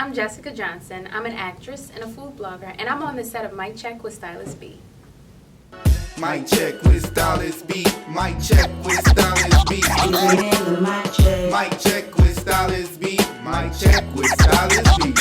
I'm Jessica Johnson. I'm an actress and a food blogger, and I'm on the set of Mic Check with Stylist B. Mic check with Stylist B. Mic check with Stylist B. Mic check with Stylist B. Mic check with Stylist B.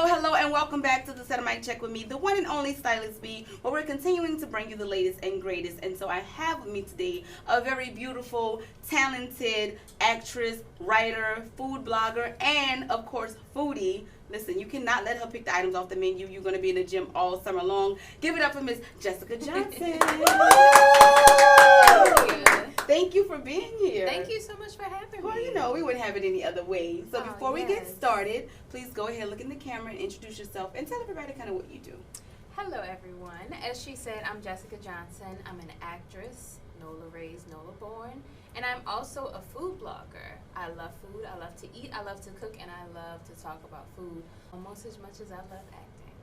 Hello, and welcome back to the set of Mic Check with me, the one and only Stylist B, where we're continuing to bring you the latest and greatest. And so I have with me today a very beautiful, talented actress, writer, food blogger, and of course, foodie. Listen, you cannot let her pick the items off the menu. You're going to be in the gym all summer long. Give it up for Miss Jessica Johnson. Thank you for being here. Thank you so much for having me. Well, you know, we wouldn't have it any other way. So before we get started, please go ahead, look in the camera and introduce yourself and tell everybody kind of what you do. Hello, everyone. As she said, I'm Jessica Johnson. I'm an actress, NOLA raised, NOLA born, and I'm also a food blogger. I love food, I love to eat, I love to cook, and I love to talk about food almost as much as I love acting.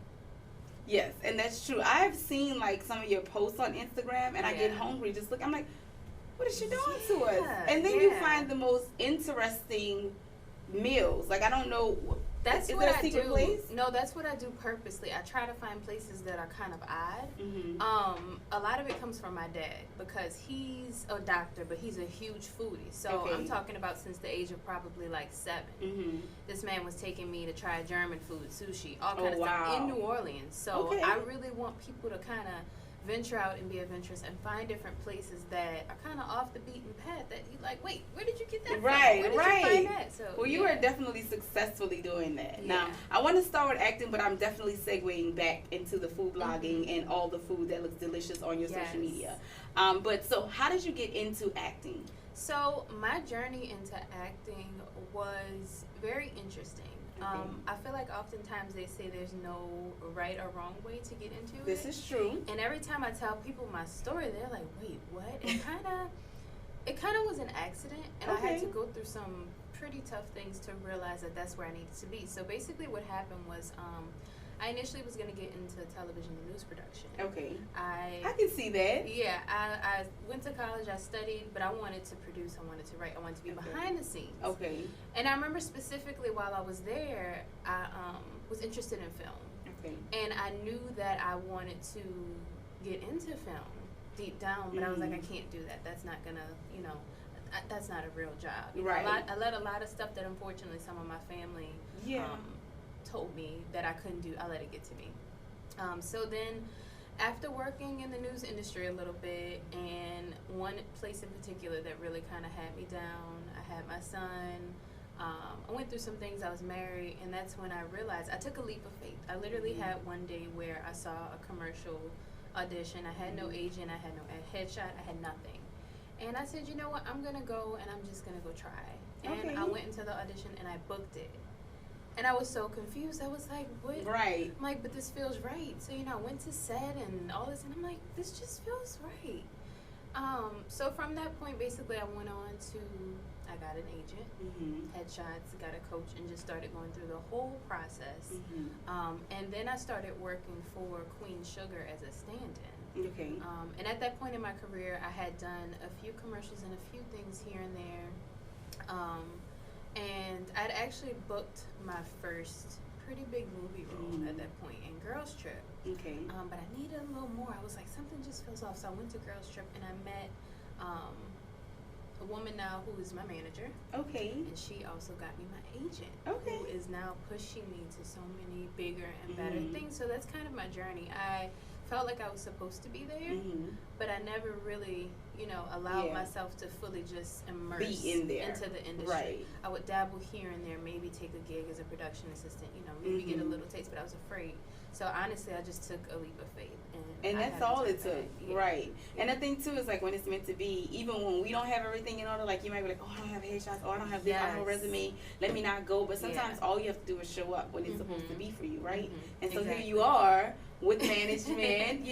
Yes, and that's true. I've seen like some of your posts on Instagram, and I get hungry. Just look, I'm like, what is she doing to us? And then you find the most interesting meals. Like, I don't know. That's is what there a I secret do. Place? No, that's what I do purposely. I try to find places that are kind of odd. Mm-hmm. A lot of it comes from my dad because he's a doctor, but he's a huge foodie. So I'm talking about since the age of probably like 7. Mm-hmm. This man was taking me to try German food, sushi, all kind of stuff in New Orleans. So I really want people to kind of venture out and be adventurous and find different places that are kind of off the beaten path that you like, wait, where did you get that from? Where did you find that? So, well, you are definitely successfully doing that. Yeah. Now, I want to start with acting, but I'm definitely segueing back into the food blogging and all the food that looks delicious on your social media. But so how did you get into acting? So my journey into acting was very interesting. I feel like oftentimes they say there's no right or wrong way to get into it. This is true. And every time I tell people my story, they're like, wait, what? It kind of was an accident, and I had to go through some pretty tough things to realize that that's where I needed to be. So basically what happened was I initially was going to get into television and news production. Okay. I can see that. Yeah, I went to college, I studied, but I wanted to produce, I wanted to write, I wanted to be behind the scenes. Okay. And I remember specifically while I was there, I was interested in film. Okay. And I knew that I wanted to get into film deep down, but I was like, I can't do that. That's not going to, that's not a real job. Right. I let a lot of stuff that unfortunately some of my family told me that I couldn't do, I let it get to me. So then after working in the news industry a little bit, and one place in particular that really kind of had me down, I had my son, I went through some things, I was married, and that's when I realized, I took a leap of faith. I literally had one day where I saw a commercial audition, I had no agent, I had no headshot, I had nothing. And I said, you know what, I'm gonna go and I'm just gonna go try. And I went into the audition and I booked it. And I was so confused. I was like, what? Right. I'm like, but this feels right. So, I went to set and all this, and I'm like, this just feels right. So from that point, basically, I went on to, I got an agent, headshots, got a coach, and just started going through the whole process. And then I started working for Queen Sugar as a stand-in. Okay. And at that point in my career, I had done a few commercials and a few things here and there. And I'd actually booked my first pretty big movie role at that point in Girls Trip. Okay. But I needed a little more. I was like, something just feels off. So I went to Girls Trip and I met a woman now who is my manager. Okay. And she also got me my agent. Okay. Who is now pushing me to so many bigger and better things. So that's kind of my journey. I felt like I was supposed to be there, but I never really, allowed myself to fully just immerse in there. into the industry. Right. I would dabble here and there, maybe take a gig as a production assistant, maybe get a little taste, but I was afraid. So honestly, I just took a leap of faith. And that's all it took. Right. And the thing too is like when it's meant to be, even when we don't have everything in order, like you might be like, oh, I don't have headshots, oh, I don't have this, I don't have a resume, let me not go. But sometimes all you have to do is show up when it's supposed to be for you, right? And so here you are with management,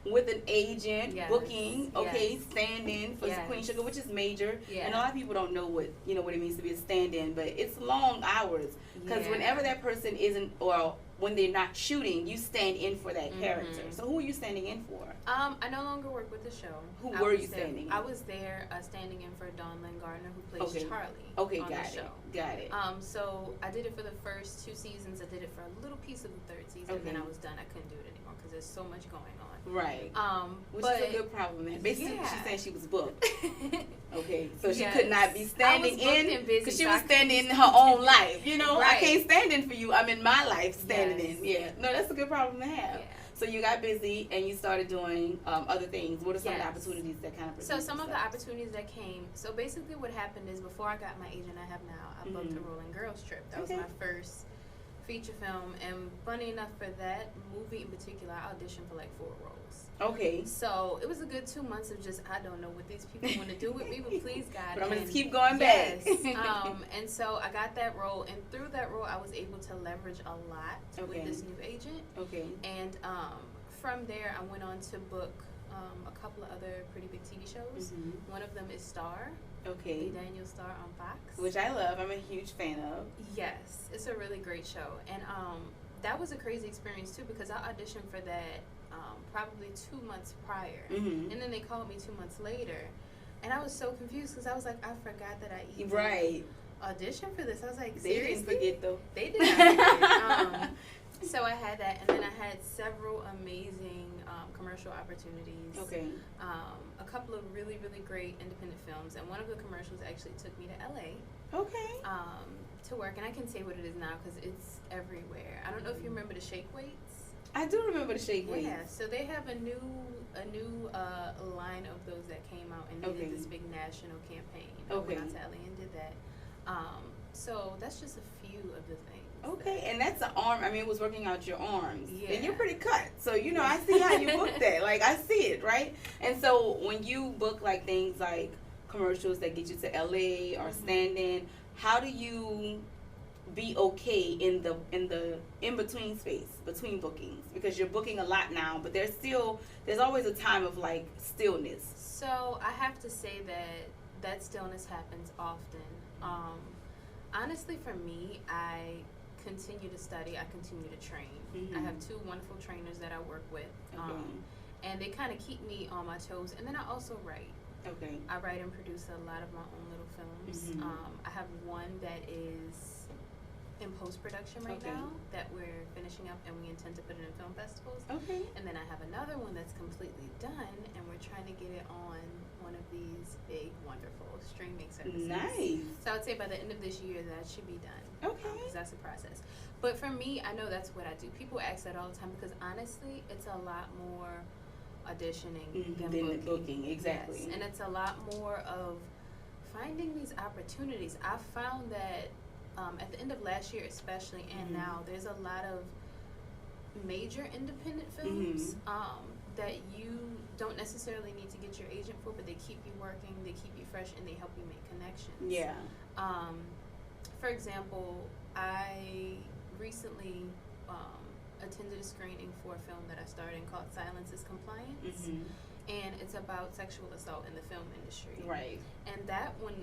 with an agent, Yes. booking, okay, Yes. stand-in for Yes. Queen Sugar, which is major. Yeah. And a lot of people don't know what it means to be a stand-in, but it's long hours. Because whenever that person isn't, or when they're not shooting, you stand in for that character. So who are you standing in for? I no longer work with the show. Who were you standing in? I was there standing in for Dawn Lynn Gardner, who plays Charlie on the show. Got it. So I did it for the first 2 seasons. I did it for a little piece of the 3rd season, and then I was done. I couldn't do it anymore because there's so much going on. Right. Which but, is a good problem. Basically, she said she was booked. Okay, so she Yes. could not be standing in because she was standing in her own life. Right. I can't stand in for you. I'm in my life standing Yes. in. Yeah, no, that's a good problem to have. Yeah. So you got busy and you started doing other things. What are some of the Yes. opportunities that kind of? So some of the opportunities that came. So basically, what happened is before I got my agent I have now, I booked a Rolling Girls trip. That was my first feature film, and funny enough, for that movie in particular, I auditioned for like 4 roles. Okay. So it was a good 2 months of just, I don't know what these people want to do with me, but please God. But I'm gonna keep going back. Yes. And so I got that role, and through that role, I was able to leverage a lot with this new agent. Okay. And from there, I went on to book a couple of other pretty big TV shows. One of them is Star. Okay. The Daniel Star on Fox. Which I love. I'm a huge fan of. Yes, it's a really great show, and that was a crazy experience too because I auditioned for that probably 2 months prior, and then they called me 2 months later, and I was so confused because I was like, I forgot that I even auditioned for this. I was like, seriously? They didn't forget though. They did not forget. So I had that, and then I had several amazing commercial opportunities. Okay. A couple of really, really great independent films, and one of the commercials actually took me to LA. Okay. To work, and I can say what it is now because it's everywhere. I don't know if you remember the Shake Weights. I do remember the Shake Weights. Yeah, so they have a new line of those that came out, and they did this big national campaign. I went out to LA and did that. So that's just a few of the things. Okay, and that's an arm. I mean, it was working out your arms. Yeah. And you're pretty cut. So, I see how you book that. Like, I see it, right? And so when you book, like, things like commercials that get you to LA or stand-in, how do you be okay in the in-between space, between bookings? Because you're booking a lot now, but there's always a time of, like, stillness. So I have to say that stillness happens often. Honestly, for me, I continue to study. I continue to train. I have 2 wonderful trainers that I work with, and they kind of keep me on my toes. And then I also write. Okay. I write and produce a lot of my own little films. I have one that is in post-production right now that we're finishing up, and we intend to put it in film festivals. Okay. And then I have another one that's completely done, and we're trying to get it on one of these big, wonderful streaming services. Nice. So I would say by the end of this year that should be done. Okay. Because that's a process. But for me, I know that's what I do. People ask that all the time because honestly, it's a lot more auditioning than booking. Exactly. Yes. And it's a lot more of finding these opportunities. I found that at the end of last year especially, and now, there's a lot of major independent films that you don't necessarily need to get your agent for, but they keep you working, they keep you fresh, and they help you make connections. Yeah. For example, I recently attended a screening for a film that I starred in called Silence is Compliance. And it's about sexual assault in the film industry. Right. And that one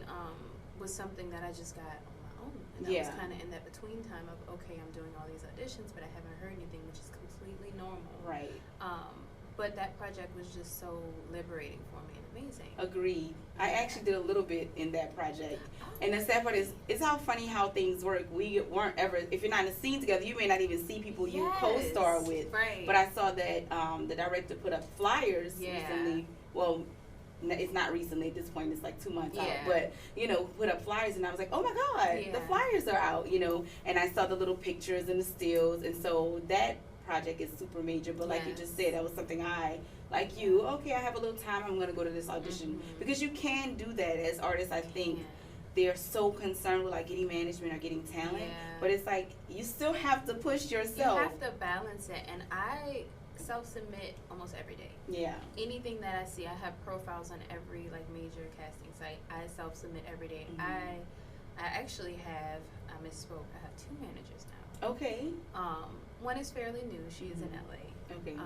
was something that I just got on my own. And I was kind of in that between time of, okay, I'm doing all these auditions, but I haven't heard anything, which is completely normal. Right. But that project was just so liberating for me and amazing. Agreed. I actually did a little bit in that project. And the sad part is, it's how funny how things work. We weren't ever, if you're not in a scene together, you may not even see people you co-star with. Right. But I saw that the director put up flyers recently. Well, it's not recently at this point, it's like 2 months out. But, put up flyers, and I was like, oh my God, the flyers are out, And I saw the little pictures and the stills. And so that project is super major, but like you just said, that was something I I have a little time, I'm going to go to this audition. Because you can do that as artists, I think. They're so concerned with like getting management or getting talent, but it's like you still have to push yourself. You have to balance it, and I self-submit almost every day. Yeah. Anything that I see, I have profiles on every like major casting site. I self-submit every day. I actually have, I misspoke, I have 2 managers now. Okay. One is fairly new. She is in LA. Okay.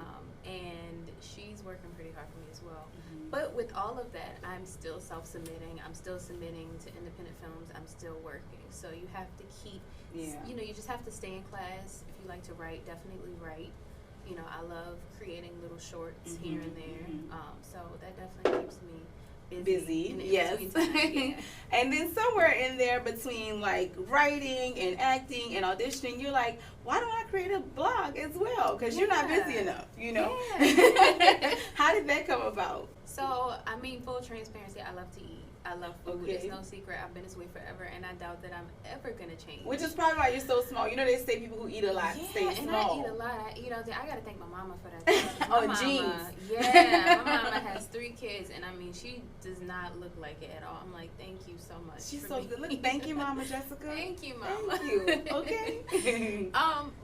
And she's working pretty hard for me as well. But with all of that, I'm still self-submitting. I'm still submitting to independent films. I'm still working. So you have to keep, you know, you just have to stay in class. If you like to write, definitely write. You know, I love creating little shorts here and there. So that definitely keeps me busy. Yes. Yeah. And then somewhere in there between like writing and acting and auditioning, you're like, why don't I create a blog as well? Because you're not busy enough, you know? Yeah. How did that come about? So, I mean, full transparency, I love to eat. I love food. Okay. It's no secret. I've been this way forever, and I doubt that I'm ever going to change. Which is probably why you're so small. You know, they say people who eat a lot stay small. I eat a lot. I eat all day. I got to thank my mama for that. Oh, My genes. mama, yeah, my mama has 3 kids, and I mean, she does not look like it at all. I'm like, thank you so much. She's for so me. good. Look, thank you, Mama Jessica. Thank you, Mama. Thank you. Okay.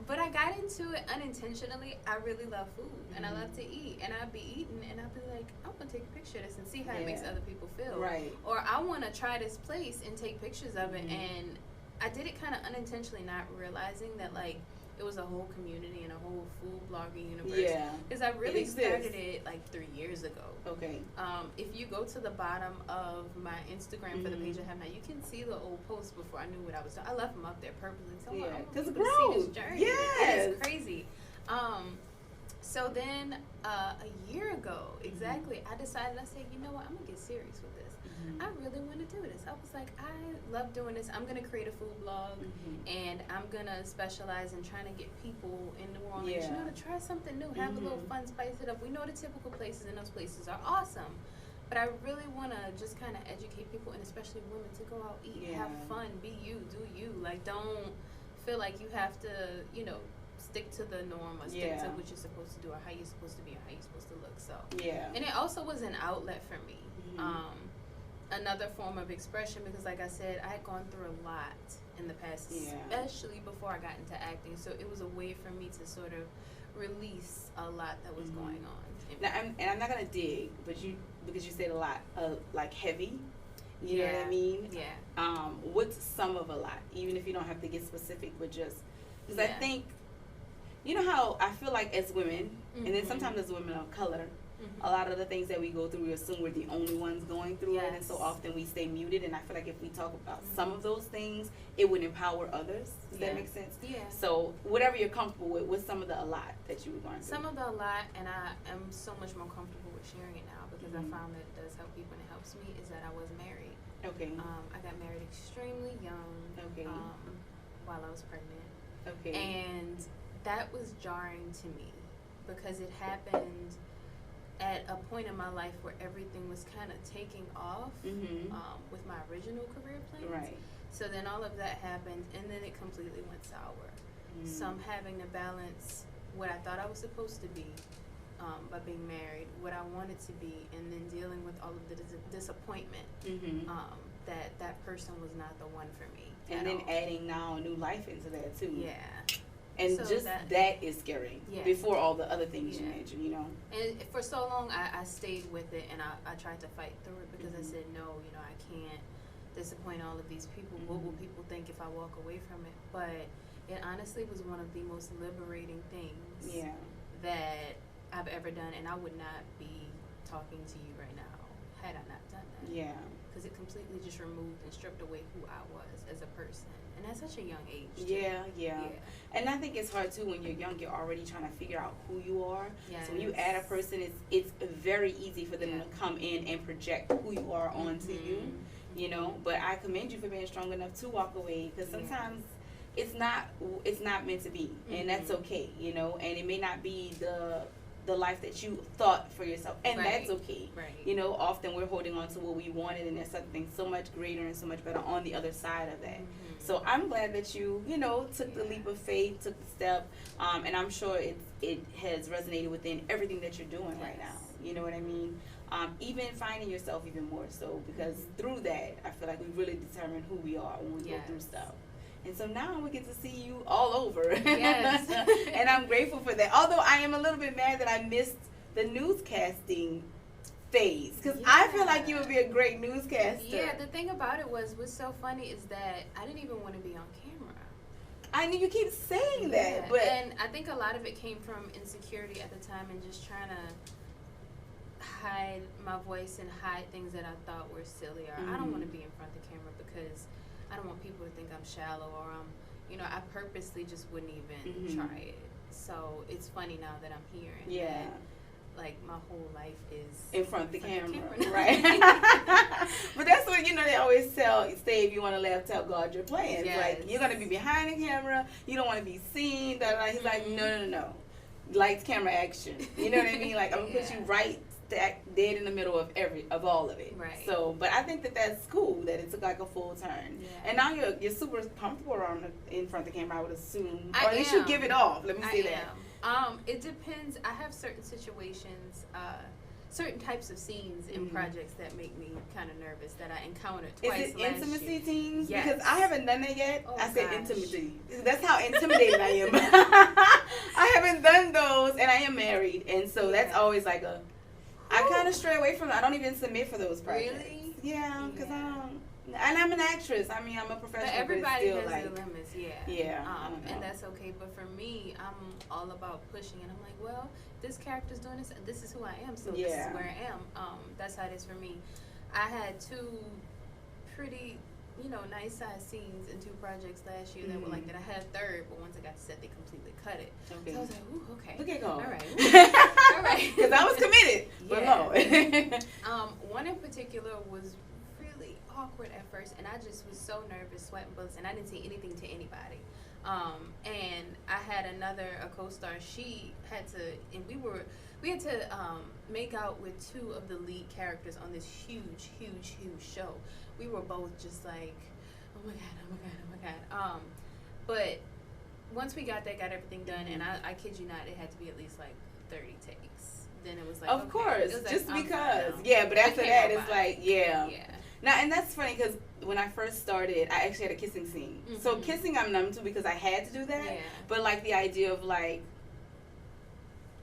But I got into it unintentionally. I really love food, and I love to eat, and I'd be eating, and I'd be like, I'm gonna take a picture of this and see how it makes other people feel. Right. Or I want to try this place and take pictures of it, and I did it kind of unintentionally, not realizing that like it was a whole community and a whole food blogging universe. Yeah. Because I really started it like 3 years ago. Okay. If you go to the bottom of my Instagram for the page I have now, you can see the old posts before I knew what I was doing. I left them up there purposely. So Because growth. See this journey. Yes. It's crazy. So then a year ago, exactly, I decided, I said, you know what, I'm going to get serious with this. I really want to do this. I was like, I love doing this. I'm going to create a food blog, and I'm going to specialize in trying to get people in New Orleans, you know, to try something new, have a little fun, spice it up. We know the typical places, and those places are awesome. But I really want to just kind of educate people, and especially women, to go out, eat, have fun, be you, do you. Like, don't feel like you have to, you know, stick to the norm or stick to what you're supposed to do or how you're supposed to be or how you're supposed to look. So and it also was an outlet for me, another form of expression, because like I said, I had gone through a lot in the past, especially before I got into acting. So it was a way for me to sort of release a lot that was going on. Now, I'm not gonna dig, but because you said a lot, like heavy. You know what I mean? Yeah. What's some of a lot? Even if you don't have to get specific, but just because I think, you know how I feel like as women, and then sometimes as women of color, a lot of the things that we go through, we assume we're the only ones going through it, and so often we stay muted. And I feel like if we talk about some of those things, it would empower others. Does that make sense? Yeah. So whatever you're comfortable with, what's some of the a lot that you were going through? Some of the a lot, and I am so much more comfortable with sharing it now because I found that it does help people and it helps me, is that I was married. Okay. I got married extremely young. Okay. While I was pregnant. Okay. And that was jarring to me because it happened at a point in my life where everything was kind of taking off with my original career plans. Right. So then all of that happened, and then it completely went sour. So I'm having to balance what I thought I was supposed to be by being married, what I wanted to be, and then dealing with all of the disappointment that person was not the one for me. And then adding now new life into that too. Yeah. And so just that is scary before all the other things you mentioned, you know. And for so long, I stayed with it, and I tried to fight through it because I said, no, you know, I can't disappoint all of these people. What will people think if I walk away from it? But it honestly was one of the most liberating things that I've ever done, and I would not be talking to you right now had I not done that. Yeah. Because it completely just removed and stripped away who I was as a person. And at such a young age. Yeah. And I think it's hard too when you're young. You're already trying to figure out who you are. Yes. So when you add a person, it's very easy for them to come in and project who you are onto you. You know. But I commend you for being strong enough to walk away, because sometimes it's not meant to be, and that's okay. You know. And it may not be the life that you thought for yourself, and that's okay. Right. You know, often we're holding on to what we wanted, and there's something so much greater and so much better on the other side of that. So I'm glad that you took the leap of faith, took the step, and I'm sure it has resonated within everything that you're doing right now. You know what I mean? Even finding yourself even more so, because through that, I feel like we really determine who we are when we go through stuff. And so now we get to see you all over. Yes. And I'm grateful for that. Although I am a little bit mad that I missed the newscasting phase, because I feel like you would be a great newscaster. Yeah, the thing about it what's so funny is that I didn't even want to be on camera. I know you keep saying that, but and I think a lot of it came from insecurity at the time and just trying to hide my voice and hide things that I thought were silly, or I don't want to be in front of the camera because I don't want people to think I'm shallow, or I purposely just wouldn't even try it. So it's funny now that I'm here and that, like, my whole life is in front of the camera. Right. But that's what, they always say if you want to laugh, tell God you're playing. Yes. Like, you're going to be behind the camera. You don't want to be seen. He's like, no. Lights, camera, action. You know what I mean? Like, I'm going to put you right dead in the middle of all of it. Right. So, but I think that's cool that it took like a full turn. Yeah. And now you're super comfortable around in front of the camera, I would assume. Or at least you give it off. Let me say that. It depends. I have certain situations, certain types of scenes in projects that make me kind of nervous that I encountered twice. Is it intimacy scenes? Yes. Because I haven't done that yet. Oh, I said gosh. intimacy. That's how intimidated I am. I haven't done those, and I am married, and so that's always like I kind of stray away from it. I don't even submit for those projects. Really? Yeah, because and I'm an actress. I mean, I'm a professional. But everybody but it's has still their limits, Yeah. and that's okay. But for me, I'm all about pushing, and I'm like, well, this character's doing this, and this is who I am, so this is where I am. That's how it is for me. I had two pretty, nice size scenes in two projects last year that were like that. I had a third, but once I got to set, they completely cut it. Okay. So I was like, ooh, okay. Look at God. All right. All right. Because I was committed. But no. One in particular was really awkward at first, and I just was so nervous, sweating bullets, and I didn't say anything to anybody. And I had a co-star. She had to, and we had to make out with two of the lead characters on this huge show. We were both just like, oh my god. But once we got everything done, and I kid you not, it had to be at least like 30 takes. Then it was like, of course, it was like, just because. But after that, it's like, yeah. Now, and that's funny because when I first started, I actually had a kissing scene. So kissing, I'm numb to because I had to do that. Yeah. But like the idea of like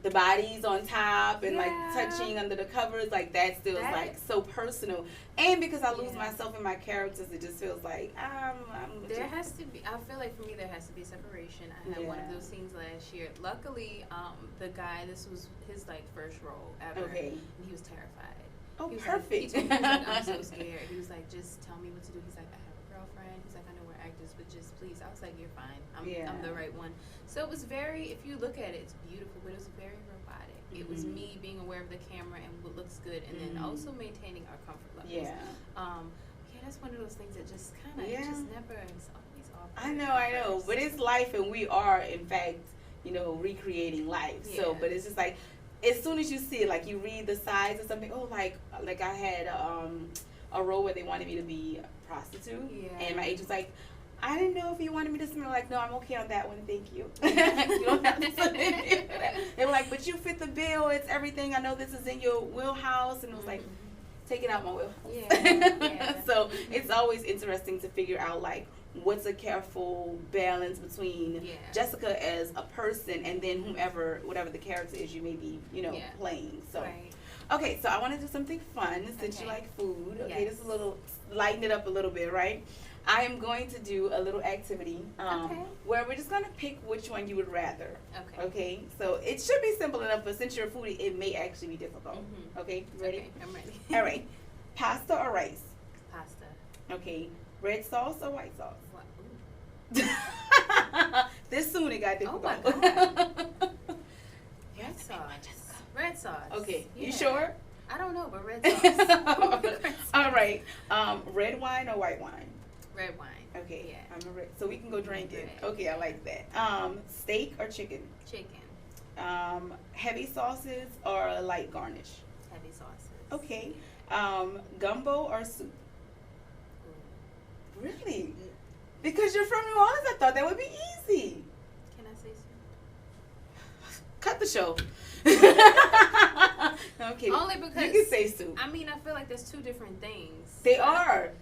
the bodies on top and like touching under the covers, like that still is like so personal. And because I lose myself in my characters, it just feels like there has to be. I feel like for me there has to be separation. I had one of those scenes last year. Luckily, the guy, this was his like first role ever. Okay. And he was terrified. Oh, he was perfect. Like, he was like, I'm so scared. He was like, just tell me what to do. He's like, I have a girlfriend. He's like, I know we're actors, but just please. I was like, you're fine. I'm the right one. So it was very, if you look at it, it's beautiful, but it was very robotic. It was me being aware of the camera and what looks good, and then also maintaining our comfort levels. That's one of those things that just kind of just never. It's always awkward. I know, but it's life, and we are in fact, recreating life. Yeah. So, but it's just like, as soon as you see it, like you read the sides or something. Oh, like I had a role where they wanted me to be a prostitute, and my agent's like, I didn't know if you wanted me to smell. Like, no, I'm okay on that one. Thank you. You don't have to put it in that. They were like, but you fit the bill. It's everything. I know this is in your wheelhouse. And it was like, take it out my wheelhouse. So it's always interesting to figure out, like, what's a careful balance between Jessica as a person and then whatever the character is you may be, playing. So. Right. Okay, so I want to do something fun since you like food. Okay, this is a little, lighten it up a little bit, right? I am going to do a little activity where we're just going to pick which one you would rather. Okay, so it should be simple enough, but since you're a foodie, it may actually be difficult. Okay, ready? Okay, I'm ready. All right. Pasta or rice? Pasta. Okay. Red sauce or white sauce? What? This soon it got difficult. Oh my God. Red sauce. Red sauce. Okay. You sure? I don't know, but red sauce. All right. Red wine or white wine? Red wine. Okay. Yeah. I'm a red. So we can go drink it. Okay, I like that. Steak or chicken? Chicken. Heavy sauces or light garnish? Heavy sauces. Okay. Gumbo or soup? Really? Because you're from New Orleans, I thought that would be easy. Can I say soup? Cut the show. Okay. Only because you can say soup. I mean, I feel like there's two different things. They are.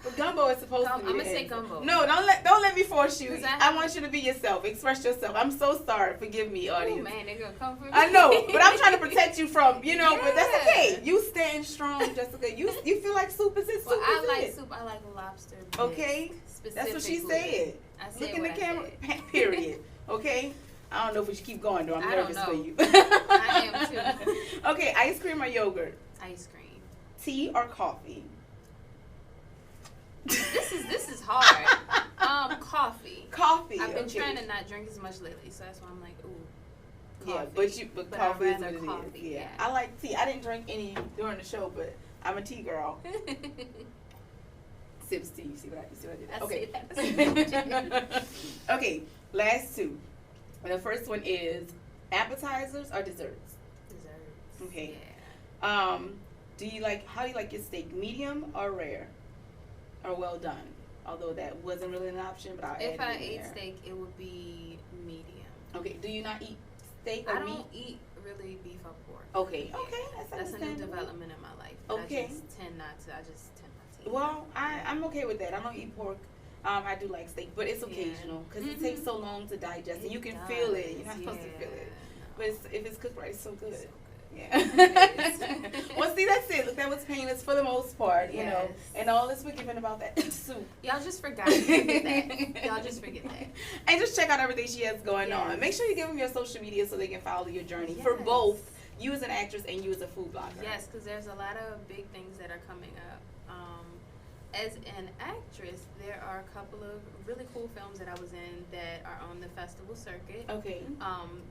But gumbo is supposed to be. I'm gonna say gumbo. No, don't let me force you. I want you to be yourself. Express yourself. I'm so sorry. Forgive me, audience. Oh man, they're gonna come for me. I know, but I'm trying to protect you from, but that's okay. You stand strong, Jessica. You feel like soup is it? Well, I like soup. I like lobster. Okay, that's what she said. said Look in the what I camera. said. Period. Okay? I don't know if we should keep going, though. I'm I don't nervous know. for you. I am too. Okay, ice cream or yogurt? Ice cream. Tea or coffee? This is hard. Coffee. Coffee. I've been okay. trying to not drink as much lately, so that's why I'm like, ooh. Yeah, Coffee. but But coffee I'd is what rather it coffee, is. Yeah. yeah. I like tea. I didn't drink any during the show, but I'm a tea girl. Sips tea. You see what I did? Okay. Okay, last two. The first one is appetizers or desserts? Desserts. Okay. Yeah. How do you like your steak? Medium or rare? Or well done? Although that wasn't really an option, but I'll add it If I in ate there. steak, it would be medium. Okay, do you not eat steak or I meat? don't eat really beef or pork. Okay, okay, that's a new understandable. development in my life. But Okay. I just tend not to eat Well, I'm okay with that. I don't eat pork. I do like steak, but it's occasional because it takes so long to digest, and you can feel it. You're not supposed to feel it, but if it's cooked right, it's so good. So good. Yeah. Well, see, that's it. Look, that was painless for the most part, you know, and all is forgiven about that soup. Y'all just forget that. Y'all just forget that. And just check out everything she has going on. Yes. Make sure you give them your social media so they can follow your journey for Yes. both you as an actress and you as a food blogger. Yes, because there's a lot of big things that are coming up. As an actress, there are a couple of really cool films that I was in that are on the festival circuit. Okay.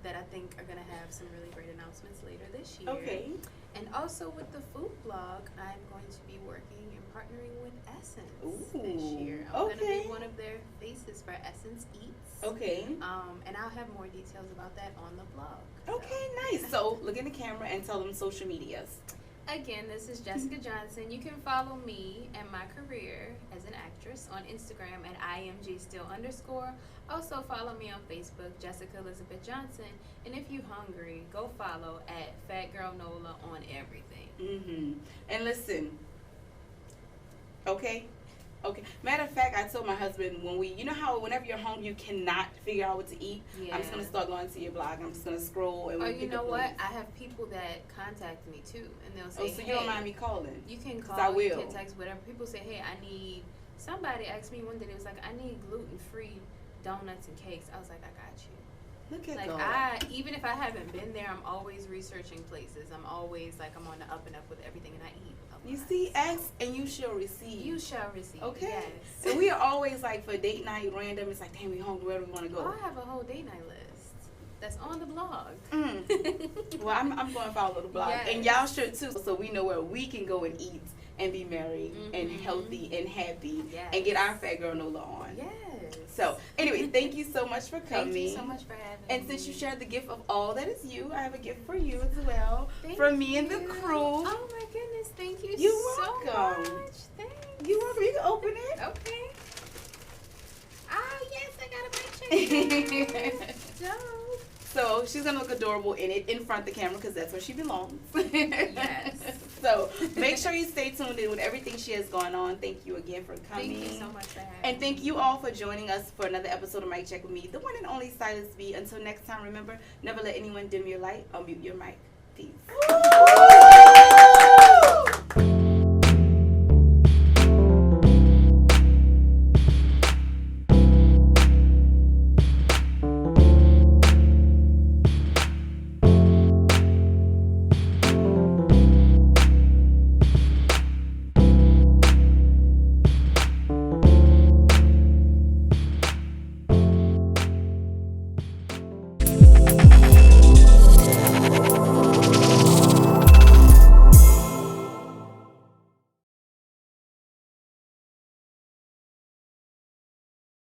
That I think are going to have some really great announcements later this year. Okay. And also with the food blog, I'm going to be working and partnering with Essence this year. I'm going to okay. be one of their faces for Essence Eats. Okay. And I'll have more details about that on the blog. Okay, nice. So look in the camera and tell them social medias. Again, this is Jessica Johnson. You can follow me and my career as an actress on Instagram at IMGstill_. Also follow me on Facebook, Jessica Elizabeth Johnson. And if you're hungry, go follow at Fat Girl Nola on everything. Mm-hmm. And listen, okay? Okay. Matter of fact, I told my husband you know how whenever you're home you cannot figure out what to eat? Yeah. I'm just going to start going to your blog. I'm just going to scroll. And Or we you pick know up what? links. I have people that contact me too. And they'll say, Oh, so you don't mind me calling? You can 'Cause call, I you will. can text, whatever. People say, hey, I need, somebody asked me one day, they was like, I need gluten-free donuts and cakes. I was like, I got you. Look at Like God. even if I haven't been there, I'm always researching places. I'm always like, I'm on the up and up with everything, and I eat a You lot. see, ask and you shall receive. You shall receive. Okay. Yes. And we are always like for date night, random. It's like, damn, we hungry. Where do we want to go? Oh, I have a whole date night list that's on the blog. Well, I'm going to follow the blog, Yes. and y'all should too, so we know where we can go and eat and be merry and Mhm. healthy and happy Yes. and get our Fat Girl Nola on. Yes. So anyway, thank you so much for coming. Thank you so much for having me. And since you shared the gift of all that is you, I have a gift for you as well. Thank from me and the you. crew. Oh my goodness, thank you You're so welcome. much. Thanks. You want me to open it? Okay. Ah, yes, I got a mic check. Dope. So she's gonna look adorable in it in front of the camera because that's where she belongs. Yes. So make sure you stay tuned in with everything she has going on. Thank you again for coming. Thank you so much for having me. And thank you all for joining us for another episode of Mic Check with me, the one and only Stylist B. Until next time, remember, never let anyone dim your light or mute your mic. Peace.